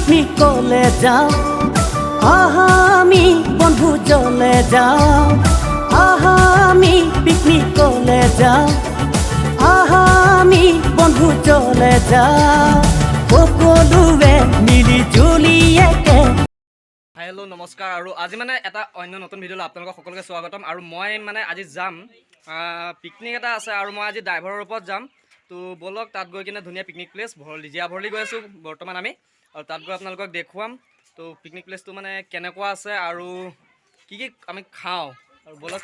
পিকনিকলে যাওঁ আহা আমি বন্ধু জলে যাওঁ আহা আমি পিকনিকলে যাওঁ আহা আমি বন্ধু জলে যাওঁ সকলোৱে মিলি জুলি একে। হেল্ল' নমস্কাৰ। আৰু আজি মানে এটা অন্য নতুন ভিডিঅ'লৈ আপোনালোকক সকলোকে স্বাগতম। আৰু মই মানে আজি যাম পিকনিক এটা আছে আৰু মই আজি ড্ৰাইভাৰৰ ওপৰত যাম। তো ব'লক তাত গৈ কিনে ধুনীয়া পিকনিক প্লেচ জীয়া ভৰলি গৈ আছোঁ বৰ্তমান আমি, আৰু তাত গৈ আপোনালোকক দেখুৱাম তো পিকনিক প্লেচটো মানে কেনেকুৱা আছে আৰু কি আমি খাওঁ। আৰু ব'লক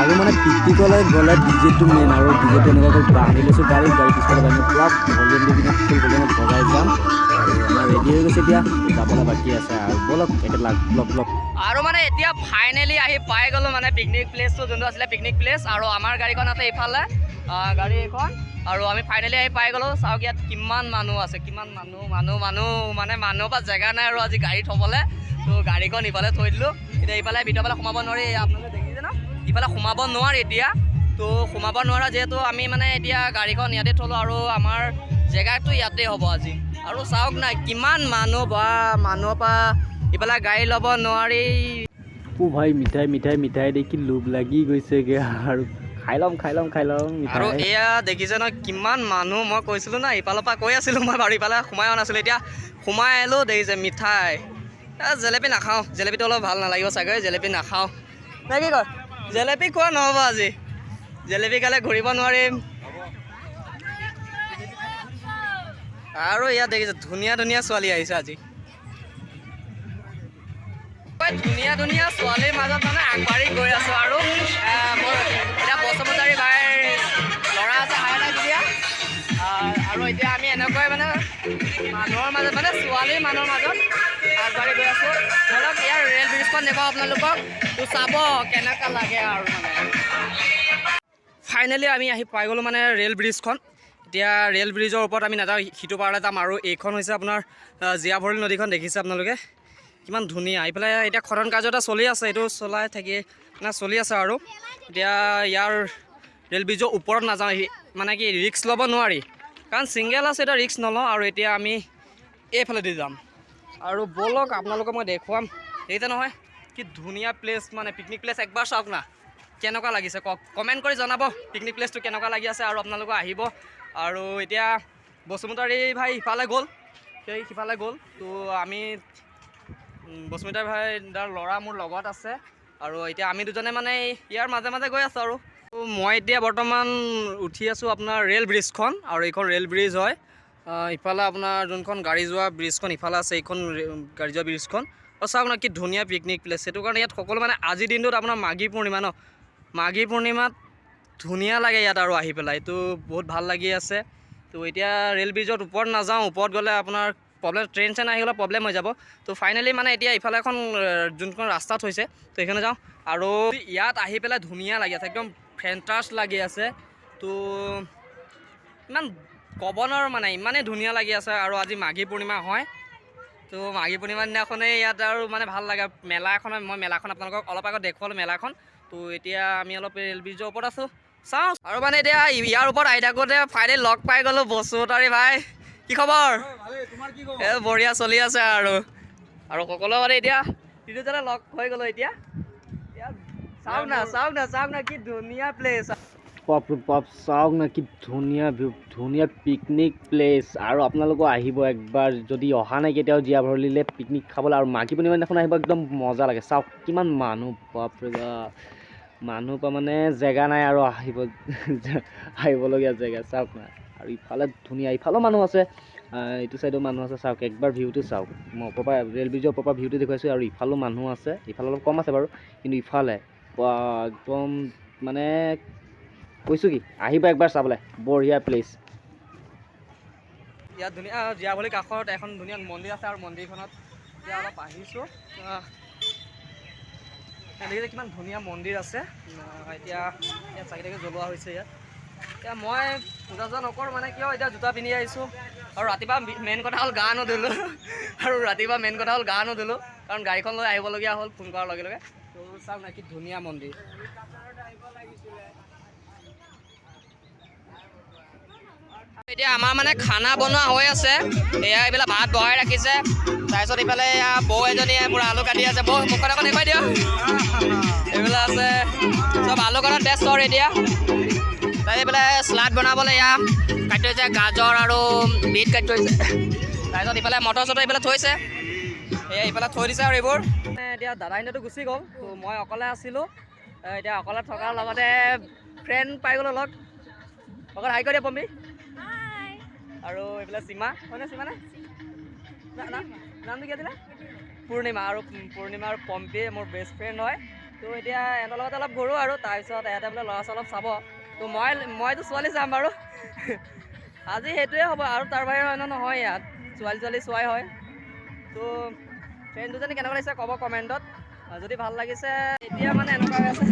আৰু মানে পিকনিকলৈ গ'লে ডিজেটো মেইন, আৰু ডিজেটো এনেকুৱাকৈ বান্ধি লৈছোঁ গাড়ী পিছফালে বান্ধি পূৰা ভলিউম দি পিনে ফুল ভলিউমত বজাই যাম। আৰু আমাৰ ৰেডি হৈ গৈছে, এতিয়া যাবলৈ বাকী আছে। আৰু ব'লক একেলগ লগ আৰু মানে এতিয়া ফাইনেলি আহি পাই গ'লোঁ মানে পিকনিক প্লেচটো যোনটো আছিলে পিকনিক প্লেচ, আৰু আমাৰ গাড়ীখন আছে ইফালে গাড়ী এখন, আৰু আমি ফাইনেলি আহি পাই গ'লোঁ। চাওক ইয়াত কিমান মানুহ আছে, কিমান মানুহ মানে মানুহৰ পৰা জেগা নাই আৰু আজি গাড়ী থ'বলৈ। তো গাড়ীখন ইফালে থৈ দিলোঁ। এতিয়া ইফালে ভিতৰফালে সোমাব নোৱাৰি, আপোনালোকে দেখিছে ন, ইফালে সোমাব নোৱাৰি এতিয়া। তো সোমাব নোৱাৰা যিহেতু আমি মানে এতিয়া গাড়ীখন ইয়াতে থ'লোঁ, আৰু আমাৰ জেগাটো ইয়াতে হ'ব আজি। আৰু চাওক না কিমান মানুহ, বা মানুহৰ পৰা ইফালে গাড়ী ল'ব নোৱাৰি। ভাই মিঠাই দেখি লোভ লাগি গৈছেগৈ, আৰু খাই ল'ম আৰু মিঠাই। এয়া দেখিছে ন কিমান মানুহ, মই কৈছিলোঁ না ইফালৰ পৰা কৈ আছিলোঁ মই বাৰু, ইফালে সোমাই অহা নাছিলোঁ, এতিয়া সোমাই আহিলোঁ। দেখিছে মিঠাই, জেলেপি নাখাওঁ, জেলেপিটো অলপ ভাল নালাগিব চাগৈ, জেলেপি নাখাওঁ নে কি কয়। জেলেপি খোৱা নহ'ব আজি, জেলেপি খালে ঘূৰিব নোৱাৰিম। আৰু ইয়াত দেখিছে ধুনীয়া ছোৱালী আহিছে আজি, ধুনীয়া ছোৱালীৰ মাজত মানে আগবাঢ়ি গৈ আছোঁ। আৰু মোৰ এতিয়া বসুমতাৰী ভাইৰ ল'ৰা আছে, হাই নাই দিয়া। আৰু এতিয়া আমি এনেকৈ মানে মানুহৰ মাজত, মানে ছোৱালীৰ মানুহৰ মাজত আগবাঢ়ি গৈ আছোঁ। ধৰক ইয়াৰ ৰেল ব্ৰিজখন দেখুৱাওঁ আপোনালোকক, তো চাব কেনেকুৱা লাগে। আৰু মানে ফাইনেলি আমি আহি পাই গ'লোঁ মানে ৰেল ব্ৰিজখন। এতিয়া ৰেল ব্ৰিজৰ ওপৰত আমি নাযাওঁ, সিটো পাৰলৈ যাম। আৰু এইখন হৈছে আপোনাৰ জীয়া ভৰলী নদীখন, দেখিছে আপোনালোকে কিমান ধুনীয়া। এইফালে এতিয়া খনন কাৰ্য এটা চলি আছে, এইটো চলি আছে। আৰু এতিয়া ইয়াৰ ৰেল ব্ৰিজৰ ওপৰত নাযাওঁ, মানে কি ৰিক্স ল'ব নোৱাৰি, কাৰণ ছিংগেল আছে, এতিয়া ৰিক্স নলওঁ। আৰু এতিয়া আমি এইফালেদি যাম, আৰু ব'লক আপোনালোকক মই দেখুৱাম। এইটো নহয় কি ধুনীয়া প্লেচ, মানে পিকনিক প্লেচ একবাৰ চাওক না কেনেকুৱা লাগিছে, কমেণ্ট কৰি জনাব পিকনিক প্লেচটো কেনেকুৱা লাগি আছে। আৰু আপোনালোকে আহিব। আৰু এতিয়া বসুমতাৰী ভাই সিফালে গ'ল, তো আমি বসুমতাৰী ভাই তাৰ ল'ৰা মোৰ লগত আছে। আৰু এতিয়া আমি দুজনে মানে ইয়াৰ মাজে গৈ আছোঁ। আৰু মই এতিয়া বৰ্তমান উঠি আছোঁ আপোনাৰ ৰেল ব্ৰিজখন, আৰু এইখন ৰেল ব্ৰিজ হয়। ইফালে আপোনাৰ যোনখন গাড়ী যোৱা ব্ৰিজখন ইফালে আছে, এইখন গাড়ী যোৱা ব্ৰিজখন। আৰু চাওক না কি ধুনীয়া পিকনিক প্লেচ, সেইটো কাৰণে ইয়াত সকলো মানে আজিৰ দিনটোত আপোনাৰ মাঘী পূৰ্ণিমা ন, মাঘী পূৰ্ণিমাত ধুনীয়া লাগে ইয়াত আৰু আহি পেলাই, এইটো বহুত ভাল লাগি আছে। তো এতিয়া ৰেল ব্ৰিজৰ ওপৰত নাযাওঁ, ওপৰত গ'লে আপোনাৰ প্ৰব্লেম, ট্ৰেইন আহি গ'লে প্ৰব্লেম হৈ যাব। তো ফাইনেলি মানে এতিয়া ইফালে এখন যোনখন ৰাস্তাত হৈছে, তো সেইখনে যাওঁ। আৰু ইয়াত আহি পেলাই ধুনীয়া লাগি আছে, একদম ফেণ্টাছ লাগি আছে। তো ইমান ক'ব নোৱাৰোঁ মানে, ইমানেই ধুনীয়া লাগি আছে। আৰু আজি মাঘী পূৰ্ণিমা হয়, তো মাঘী পূৰ্ণিমাৰ দিনাখনেই ইয়াত আৰু মানে ভাল লাগে। মই মেলাখন আপোনালোকক অলপ আগত দেখুৱালোঁ মেলাখন। তো এতিয়া আমি অলপ ৰেল ব্ৰিজৰ ওপৰত আছোঁ, চাওঁ। আৰু মানে এতিয়া ইয়াৰ ওপৰত আহি থাকোঁতে ফাইনেলি লগ পাই গ'লোঁ বসুমতাৰী ভাই। কি খবৰ? বঢ়িয়া চলি আছে। আৰু সকলো মানে এতিয়া তিনিজনে লগ হৈ গ'লোঁ। এতিয়া চাওক না কি ধুনীয়া প্লেচ। চাওক না কি ধুনীয়া ভিউ, ধুনীয়া পিকনিক প্লেচ। আৰু আপোনালোকো আহিব একবাৰ, যদি অহা নাই কেতিয়াও জীয়া ভৰলীলৈ পিকনিক খাবলৈ। আৰু মাঘী পূৰ্ণিমাৰ দিনাখন আহিব, একদম মজা লাগে। চাওক কিমান মানুহ, বাপৰে বাপ, মানুহ পৰা মানে জেগা নাই আৰু আহিবলগীয়া জেগা চাওক না। আৰু ইফালে ধুনীয়া, ইফালেও মানুহ আছে, এইটো চাইডেও মানুহ আছে। চাওক একবাৰ ভিউটো চাওক, মই ওপৰৰ পৰা ৰেল ব্ৰিজৰ ওপৰৰ পৰা ভিউটো দেখুৱাইছোঁ। আৰু ইফালেও মানুহ আছে, ইফালে অলপ কম আছে বাৰু, কিন্তু ইফালে একদম মানে কৈছোঁ কি, আহিব একবাৰ চাবলৈ, বঢ়িয়া প্লেচ। ইয়াত ধুনীয়া জীয়া ভৰলীৰ কাষত এখন ধুনীয়া মন্দিৰ আছে, আৰু মন্দিৰখনত এতিয়া অলপ আহিছোঁ। দেখিছে কিমান ধুনীয়া মন্দিৰ আছে। এতিয়া ইয়াত চাকি তাকি জ্বলোৱা হৈছে। এতিয়া মই পূজা চূজা নকৰোঁ, মানে কিয় এতিয়া জোতা পিন্ধি আহিছোঁ। আৰু ৰাতিপুৱা মেইন কথা হ'ল গা নুধুলোঁ, কাৰণ গাড়ীখন লৈ আহিবলগীয়া হ'ল ফোন কৰাৰ লগে লগে। তো চাওক না কি ধুনীয়া মন্দিৰ। এতিয়া আমাৰ মানে খানা বনোৱা হৈ আছে। এয়া এইবিলাক ভাত বহাই ৰাখিছে। তাৰপিছত এইফালে এয়া বৌ এজনীয়ে পূৰা আলু কাটি আছে। বৌ মুখত আকৌ দেখুৱাই দিয়ক। এইবিলাক আছে চব আলু কটাত ব্যস্ত আৰু এতিয়া। তাই এইফালে শ্লাড বনাবলৈ এয়া কাটি থৈছে, গাজৰ আৰু বিট কাটি থৈছে। তাৰপিছত ইফালে মটৰ চটৰ এইফালে থৈছে। এয়া ইফালে থৈ দিছে আৰু এইবোৰ। এতিয়া দাদাহিহঁতো গুচি গ'ল, তো মই অকলে আছিলোঁ। এতিয়া অকলে থকাৰ লগতে ফ্ৰেণ্ড পাই গ'লোঁ লগ। অকল হাই কৰি দিয়া পম্পী। আৰু এইফালে সীমা হয়নে? সীমা নে নামটো কি আছিলে? পূৰ্ণিমা আৰু পম্পী মোৰ বেষ্ট ফ্ৰেণ্ড হয়। তো এতিয়া এহঁতৰ লগতে অলপ ঘূৰোঁ আৰু তাৰপিছত এহঁতে বোলে ল'ৰা ছোৱালী অলপ চাব। তো মইতো ছোৱালী চাম বাৰু। আজি সেইটোৱে হ'ব আৰু তাৰ বাহিৰে অন্য নহয় ইয়াত। ছোৱালী চোৱাই হয়। তো ফ্ৰেণ্ড দুজনী কেনেকুৱা লাগিছে ক'ব কমেণ্টত। যদি ভাল লাগিছে এতিয়া মানে এনেকুৱা হৈ আছে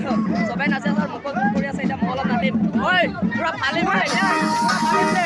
চবেই নাচি আছে আৰু মোকো জোৰ কৰি আছে। এতিয়া মই অলপ নাচিম। ঐ পুৰা ফালিম হয় এতিয়া ফালিম দে।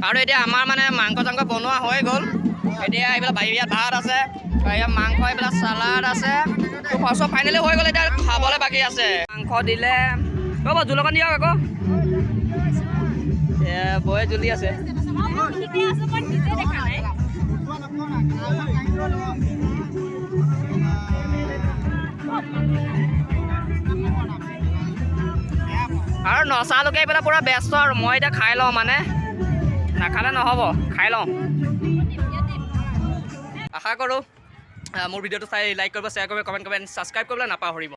আৰু এতিয়া আমাৰ মানে মাংস চাংস বনোৱা হৈ গ'ল। এতিয়া এইবিলাক ইয়াত ভাত আছে, ইয়াত মাংস, এইবিলাক চালাড আছে। তো চব ফাইনেলি হৈ গ'ল। এতিয়া খাবলৈ বাকী আছে। মাংস দিলে ৰ'ব, জোল অকণ দিয়ক আকৌ। বৌয়ে জুলি আছে। আৰু নচালোকে এইফালে পূৰা ব্যস্ত আৰু মই এতিয়া খাই লওঁ, মানে নাখালে নহ'ব, খাই লওঁ। আশা কৰোঁ মোৰ ভিডিঅ'টো চাই লাইক কৰিব, শ্বেয়াৰ কৰিব, কমেণ্ট কৰিব, ছাবস্ক্ৰাইব কৰিবলৈ নাপাহৰিব।